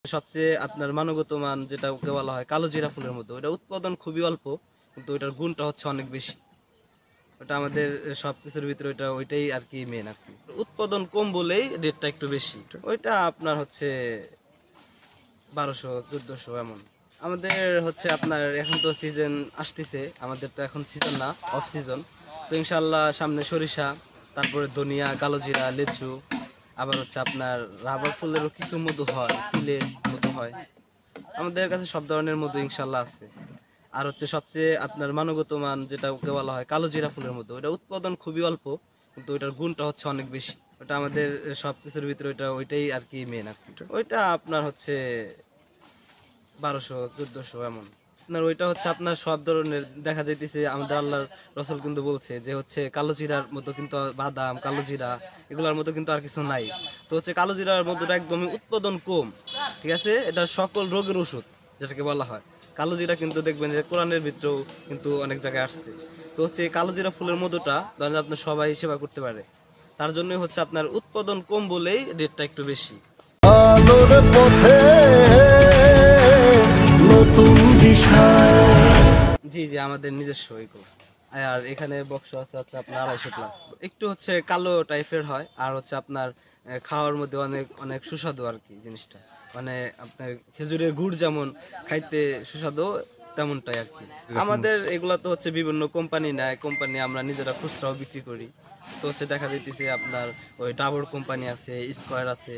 সবচেয়ে আপনার মানগত মান যেটাকে বলা হয় কালো জিরা ফুলের মতো, ওটা উৎপাদন খুবই অল্প, কিন্তু ওইটার গুণটা হচ্ছে অনেক বেশি। ওটা আমাদের সবকিছুর ভিতরে ওইটাই আর কি মেন আর কি। উৎপাদন কম বলেই রেটটা একটু বেশি। ওইটা আপনার হচ্ছে 1200-1400 এমন। আমাদের হচ্ছে আপনার এখন তো সিজন আসতেছে, আমাদের তো এখন সিজন না, অফ সিজন। তো ইনশাল্লাহ সামনে সরিষা, তারপরে ধনিয়া, কালো জিরা, লেচু, আবার হচ্ছে আপনার রাবার ফুলেরও কিছু মধু হয়, তিলের মধু হয়। আমাদের কাছে সব ধরনের মধু ইনশাল্লাহ আছে। আর হচ্ছে সবচেয়ে আপনার মানগত মান যেটাকে বলা হয় কালো জিরা ফুলের মতো, ওটা উৎপাদন খুবই অল্প, কিন্তু ওইটার গুণটা হচ্ছে অনেক বেশি। ওটা আমাদের সবকিছুর ভিতরে ওইটাই আর কি মেন আর কি। ওইটা আপনার হচ্ছে 1200-1400 এমন। আপনার ওইটা হচ্ছে আপনার সব ধরনের দেখা যাইতেছে। আমাদের আল্লাহর রসুল কিন্তু বলছে যে হচ্ছে কালো জিরার মতো কিন্তু বাদাম, কালো জিরা এগুলোর মতো কিন্তু আর কিছু নাই। তো হচ্ছে কালো জিরার মধ্যে একদমই উৎপাদন কম, ঠিক আছে। এটা সকল রোগের ওষুধ যেটাকে বলা হয়। কালো জিরা কিন্তু দেখবেন যে কোরআনের ভিতরেও কিন্তু অনেক জায়গায় আসছে। তো হচ্ছে কালো জিরা ফুলের মধুটা ধরেন আপনার সবাই সেবা করতে পারে, তার জন্যই হচ্ছে আপনার উৎপাদন কম বলেই রেটটা একটু বেশি। আলোর পথে নতুন দিশা। জি জি, আমাদের নিজস্ব এগুলো। আর এখানে বক্স আছে হচ্ছে আপনার 250 প্লাস, একটু হচ্ছে কালো টাইপের হয়। আর হচ্ছে আপনার খাওয়ার মধ্যে অনেক অনেক সুস্বাদু আর কি জিনিসটা। মানে আপনার খেজুরের গুড় যেমন খাইতে সুস্বাদু, তেমনটাই আর কি। আমাদের এগুলা তো হচ্ছে বিভিন্ন কোম্পানি নেয়, কোম্পানি আমরা নিজেরা খুচরাও বিক্রি করি। তো হচ্ছে দেখা যাইতেছে আপনার ওই ডাবর কোম্পানি আছে, স্কোয়ার আছে,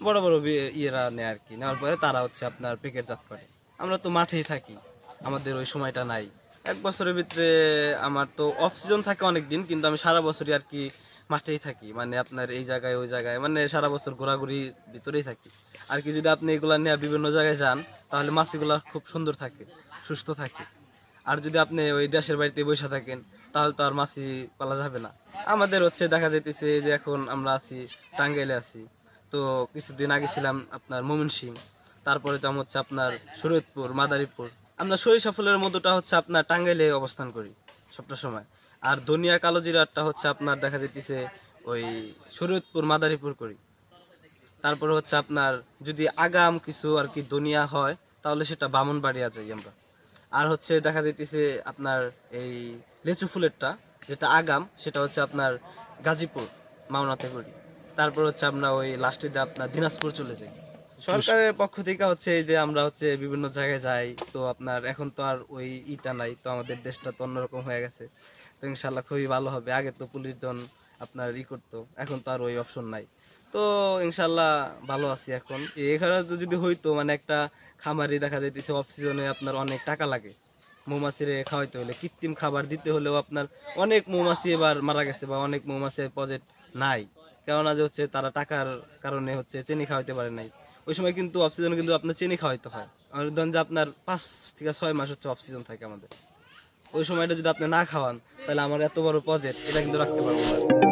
বড় বড় ইয়েরা নেয় আর কি। নেওয়ার পরে তারা হচ্ছে আপনার প্যাকেটজাত করে। আমরা তো মাঠেই থাকি, আমাদের ওই সময়টা নাই। এক বছরের ভিতরে আমার তো অফ সিজন থাকে অনেক দিন, কিন্তু আমি সারা বছরই আর কি মাঠেই থাকি। মানে আপনার এই জায়গায় ওই জায়গায়, মানে সারা বছর ঘোরাঘুরি ভিতরেই থাকি আর কি। যদি আপনি এগুলা নিয়ে বিভিন্ন জায়গায় যান, তাহলে মাছগুলা খুব সুন্দর থাকে, সুস্থ থাকে। আর যদি আপনি ওই দেশের বাড়িতে বসে থাকেন, তাহলে তো আর মাছি পালা যাবে না। আমাদের হচ্ছে দেখা যাইতেছে যে এখন আমরা আছি টাঙ্গাইলে আছি। তো কিছুদিন আগে ছিলাম আপনার ময়মনসিংহ, তারপরে যেমন হচ্ছে আপনার শরীয়তপুর, মাদারীপুর। আমরা সরিষা ফুলের মধুটা হচ্ছে আপনার টাঙ্গাইলে অবস্থান করি সবটা সময়। আর ধনিয়া, কালো জিরাটা হচ্ছে আপনার দেখা যাইতেছে ওই শরীয়তপুর, মাদারীপুর করি। তারপরে হচ্ছে আপনার যদি আগাম কিছু আর কি ধনিয়া হয়, তাহলে সেটা বামনবাড়িয়া যাই আমরা। আর হচ্ছে দেখা যাইতেছে আপনার এই লেচু ফুলেরটা যেটা আগাম, সেটা হচ্ছে আপনার গাজীপুর, মাওনাতে করি। তারপর হচ্ছে আমরা ওই লাস্টে দিয়ে আপনার দিনাজপুর চলে যাই। সরকারের পক্ষ থেকে হচ্ছে এই যে আমরা হচ্ছে বিভিন্ন জায়গায় যাই। তো আপনার এখন তো আর ওই ইটা নাই, তো আমাদের দেশটা তো অন্যরকম হয়ে গেছে। তো ইনশাল্লাহ খুবই ভালো হবে। আগে তো পুলিশজন আপনার করতো, এখন তো আর ওই অপশন নাই। তো ইনশাল্লাহ ভালো আছি এখন। এখানে তো যদি হইতো, মানে একটা খামারি দেখা যাইতেছে অফ সিজনে আপনার অনেক টাকা লাগে মৌমাছিরে খাওয়াইতে হলে, কৃত্রিম খাবার দিতে হলেও আপনার অনেক মৌমাছি এবার মারা গেছে, বা অনেক মৌমাছির প্রজেক্ট নাই। কেননা যে হচ্ছে তারা টাকার কারণে হচ্ছে চিনি খাওয়াইতে পারে নাই। ওই সময় কিন্তু অফ সিজনে কিন্তু আপনার চিনি খাওয়াইতে হয়। আর ধরেন যে আপনার 5 থেকে 6 মাস হচ্ছে অফ সিজন থাকে আমাদের। ওই সময়টা যদি আপনি না খাওয়ান, তাহলে আমার এত বড় প্রজেক্ট এটা কিন্তু রাখতে পারবো না।